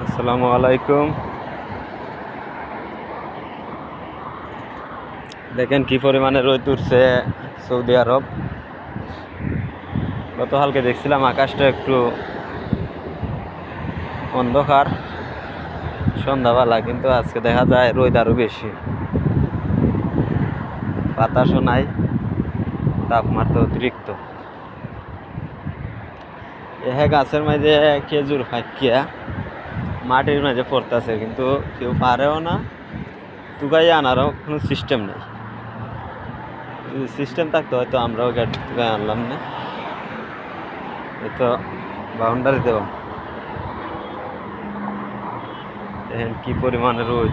আসসালামু আলাইকুম। দেখেন কি পরিমাণে রোদ উঠছে সৌদি আরব। গতকালকে দেখছিলাম আকাশটা একটু অন্ধকার সন্ধ্যাবেলা, কিন্তু আজকে দেখা যায় রোদ আরো বেশি, বাতাসও নাই, তাপমাত্রা অতিরিক্ত। গাছের মাঝে খেজুর ফাঁকিয়া মাটির মাঝে পড়তেছে, কিন্তু কেউ পারেও না, তুগাইয়া আনারও কোনো সিস্টেম নেই। সিস্টেম থাকতো হয়তো আমরাও তুগাই আনলাম না, তো বাউন্ডারি দেওয়া। দেখেন কি পরিমাণে রোদ।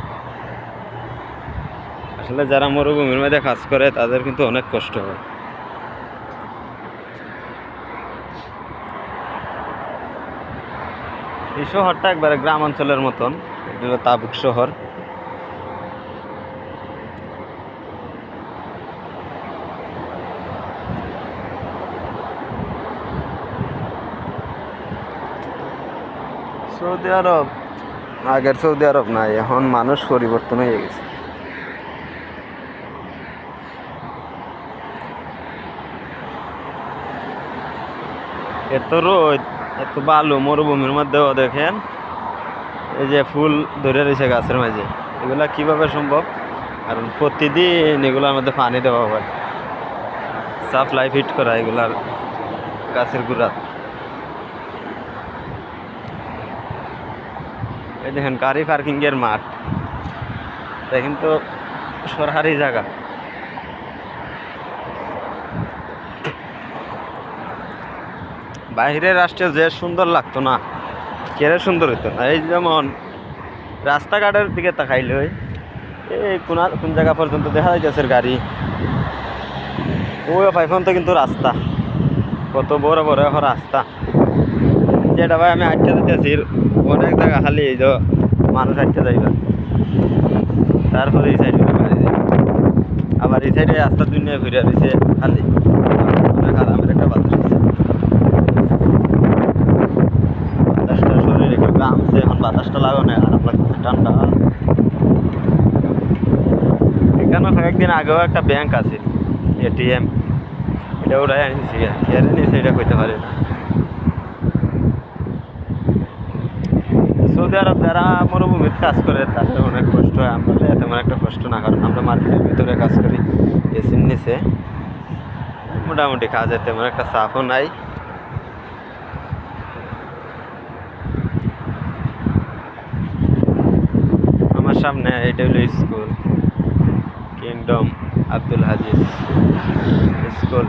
আসলে যারা মরুভূমির মধ্যে কাজ করে তাদের কিন্তু অনেক কষ্ট হয়। এই শহরটা একবারে গ্রাম অঞ্চলের মতন, এটা হলো তাবুক শহর। সৌদি আরব আগের সৌদি আরব নাই, এখন মানুষ পরিবর্তন হয়ে গেছে। এত রোদ, এত বালু মরুভূমির মধ্যেও দেখেন এই যে ফুল ধরে রয়েছে গাছের মাঝে। এগুলা কিভাবে সম্ভব? কারণ প্রতিদিন এগুলোর মধ্যে পানি দেওয়া হয়, সাপ্লাই ফিট করা এগুলার গাছের গুড়া। এই দেখেন গাড়ি পার্কিং এর মাঠ, দেখেন তো সরকারি জায়গা। বাইরের রাষ্ট্রে যে সুন্দর লাগতো না, কেড়ে সুন্দর হইতো না। এই যেমন রাস্তাঘাটের দিকে তাকাইলে এই কোন জায়গা পর্যন্ত দেখা যাইতেছে গাড়ি, ওই পাইফোন তো কিন্তু রাস্তা কত বড় বড় এখন রাস্তা। যেটা ভাই আমি হাঁটতে যেতেছি, অনেক জায়গা খালি এই যে মানুষ হাঁটতে যাইবা, তারপরে এই সাইডে বাড়ি যায়, আবার এই সাইডে রাস্তা দুনিয়া ঘুরে রয়েছে খালি। অনেক আরামের একটা বাতাস আছে, বাতাসটা শরীরে একটু কামছে, এখন বাতাসটা লাগানো আরাম লাগছে, ঠান্ডা। এখানে কয়েকদিন আগেও একটা ব্যাংক আছে, এটিএম, এটা ওরাই আনিছি, কেড়ে নিয়েছে এটা কইতে পারে না। সৌদি আরব যারা মরুভূমির কাজ করে তাদের অনেক কষ্ট হয়, আমাদের তেমন একটা কষ্ট না, কারণ আমরা মার্কেটের ভিতরে কাজ করি, এসির নিচে মোটামুটি কাজের তেমন একটা চাপও নাই। আমার সামনে এটা হলো স্কুল, কিংডম আব্দুল হাজিজ স্কুল।